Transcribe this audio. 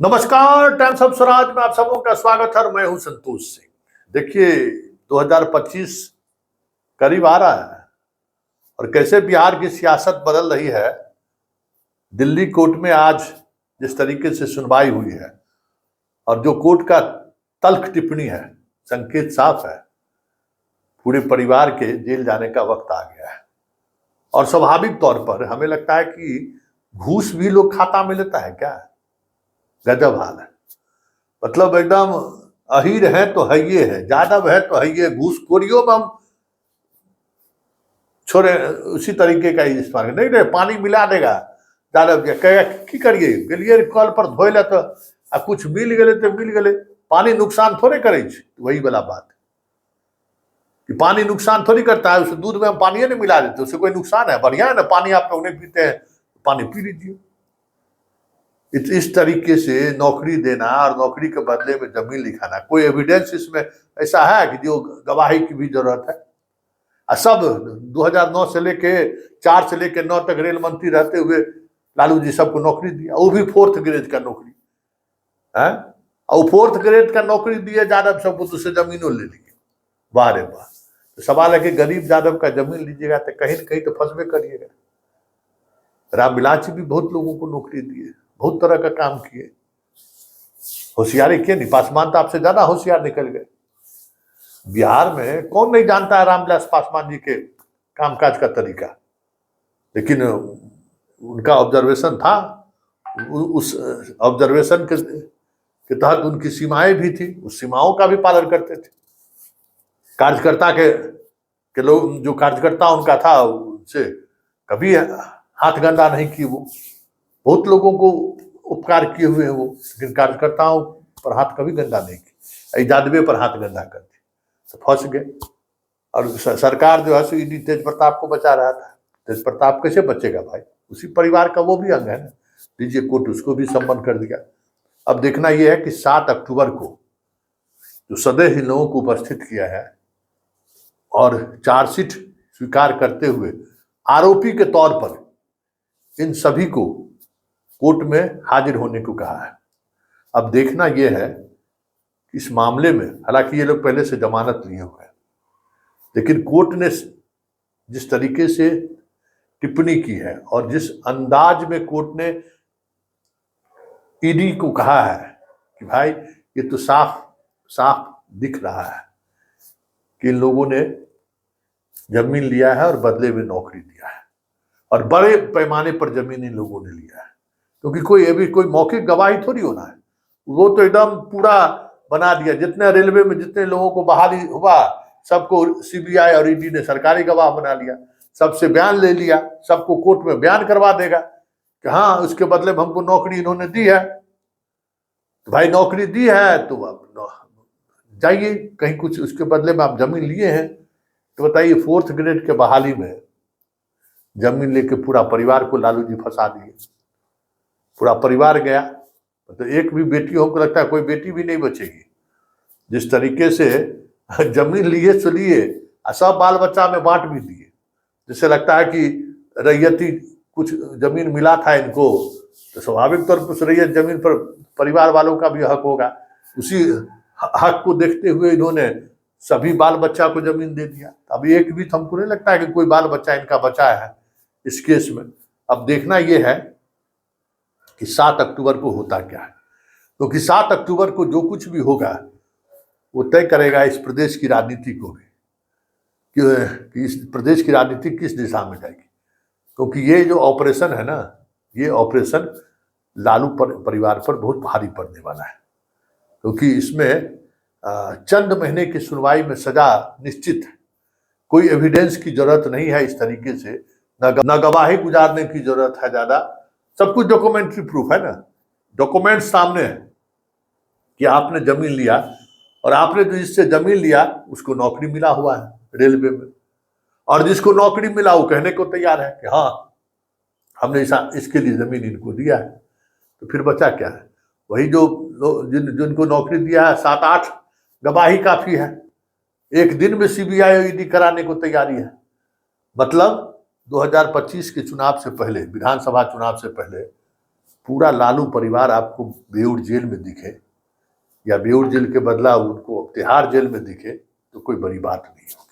नमस्कार, times of Swaraj में आप सबों का स्वागत है। मैं हूं संतोष सिंह। देखिए, 2025 करीब आ रहा है और कैसे बिहार की सियासत बदल रही है। दिल्ली कोर्ट में आज जिस तरीके से सुनवाई हुई है और जो कोर्ट का तल्ख टिप्पणी है, संकेत साफ है, पूरे परिवार के जेल जाने का वक्त आ गया है। और स्वाभाविक तौर पर हमें लगता है कि घूस भी लोग खाता में लेता है क्या। गजब हाल है। मतलब एकदम अहीर है तो है, ये है जादव है तो है, ये घूसखोरियों में हम छोड़े उसी तरीके का इस्तेमाल नहीं रहे। पानी मिला देगा जादव कहेगा की करिए गेलिए कल पर धोले तो आ कुछ मिल गए तो मिल गए। पानी नुकसान थोड़े करे। वही वाला बात कि पानी नुकसान थोड़ी करता है। उस दूध में हम पानी नहीं मिला देते, उससे कोई नुकसान है? बढ़िया है ना, पानी आप लोग नहीं पीते हैं, पानी पी लीजिए। इस तरीके से नौकरी देना और नौकरी के बदले में जमीन लिखाना, कोई एविडेंस इसमें ऐसा है कि जो गवाही की भी जरूरत है? सब 2009 से लेके 4 से लेके 9 तक रेल मंत्री रहते हुए लालू जी सबको नौकरी दिया, वो भी 4th ग्रेड का नौकरी है। और 4th ग्रेड का नौकरी दिए जादव सबको, तो उससे जमीनों ले लिए। वाह रे वाह। तो सवाल है कि गरीब जादव का जमीन लीजिएगा तो कहीं न कहीं तो फंसबे करिएगा। रामविलास जी भी बहुत लोगों को नौकरी दिए, बहुत तरह का काम किए, होशियारी किए नहीं। पासवान तो आपसे ज्यादा होशियार निकल गए। बिहार में कौन नहीं जानता है रामविलास पासवान जी के कामकाज का तरीका, लेकिन उनका ऑब्जर्वेशन था। उस ऑब्जर्वेशन के तहत उनकी सीमाएं भी थी, उस सीमाओं का भी पालन करते थे। कार्यकर्ता के लोग, जो कार्यकर्ता उनका था, उनसे कभी हाथ गंदा नहीं की। वो बहुत लोगों को उपकार किए हुए हैं वो, लेकिन कार्यकर्ताओं पर हाथ कभी गंदा नहीं की। जादवे पर हाथ गंदा कर दी तो फंस गए। और सरकार जो है सो ईडी तेज प्रताप को बचा रहा था। तेज प्रताप कैसे बचेगा भाई? उसी परिवार का वो भी अंग है ना। लीजिए, कोर्ट उसको भी सम्मन कर दिया। अब देखना यह है कि 7 अक्टूबर को जो सदैव इन लोगों को उपस्थित किया है और चार्जशीट स्वीकार करते हुए आरोपी के तौर पर इन सभी को कोर्ट में हाजिर होने को कहा है। अब देखना यह है कि इस मामले में, हालांकि ये लोग पहले से जमानत लिए हुए हैं, लेकिन कोर्ट ने जिस तरीके से टिप्पणी की है और जिस अंदाज में कोर्ट ने ईडी को कहा है कि भाई ये तो साफ साफ दिख रहा है कि इन लोगों ने जमीन लिया है और बदले में नौकरी दिया है, और बड़े पैमाने पर जमीन इन लोगों ने लिया है। क्योंकि कोई अभी कोई मौखिक गवाही थोड़ी होना है, वो तो एकदम पूरा बना दिया। जितने रेलवे में जितने लोगों को बहाली हुआ, सबको सीबीआई और ईडी ने सरकारी गवाह बना लिया, सबसे बयान ले लिया, सबको कोर्ट में बयान करवा देगा कि हाँ उसके बदले में हमको नौकरी इन्होंने दी है। तो भाई नौकरी दी है तो आप जाइए कहीं, कुछ उसके बदले में आप जमीन लिए हैं तो बताइए। 4th ग्रेड के बहाली में जमीन लेके पूरा परिवार को लालू जी फंसा दिए। पूरा परिवार गया, तो एक भी बेटी हमको लगता है कोई बेटी भी नहीं बचेगी। जिस तरीके से जमीन लिए तो लिए, सब बाल बच्चा में बांट भी दिए। जिससे लगता है कि रैयती कुछ जमीन मिला था इनको, तो स्वाभाविक तौर पर उस रैयत जमीन पर परिवार वालों का भी हक होगा। उसी हक को देखते हुए इन्होंने सभी बाल बच्चा को जमीन दे दिया। अब एक भी हमको नहीं लगता है कि कोई बाल बच्चा इनका बचा है इस केस में। अब देखना यह है कि 7 अक्टूबर को होता क्या है, क्योंकि 7 अक्टूबर को जो कुछ भी होगा वो तय करेगा इस प्रदेश की राजनीति को भी, कि इस प्रदेश की राजनीति किस दिशा में जाएगी। क्योंकि ये जो ऑपरेशन है ना, ये ऑपरेशन लालू परिवार पर बहुत भारी पड़ने वाला है। क्योंकि इसमें चंद महीने की सुनवाई में सजा निश्चित है। कोई एविडेंस की जरूरत नहीं है इस तरीके से, न गवाही गुजारने की जरूरत है ज्यादा। सब कुछ डॉक्यूमेंट्री प्रूफ है ना, डॉक्यूमेंट सामने है कि आपने जमीन लिया, और आपने जो इससे जमीन लिया उसको नौकरी मिला हुआ है रेलवे में, और जिसको नौकरी मिला वो कहने को तैयार है कि हाँ हमने इसके लिए जमीन इनको दिया है। तो फिर बचा क्या है? वही जो जिनको नौकरी दिया है, 7-8 गवाही काफी है। एक दिन में सीबीआई और ईडी कराने को तैयारी है। मतलब 2025 के चुनाव से पहले, विधानसभा चुनाव से पहले पूरा लालू परिवार आपको बेऊर जेल में दिखे या बेऊर जेल के बदला उनको तिहाड़ जेल में दिखे तो कोई बड़ी बात नहीं होगी।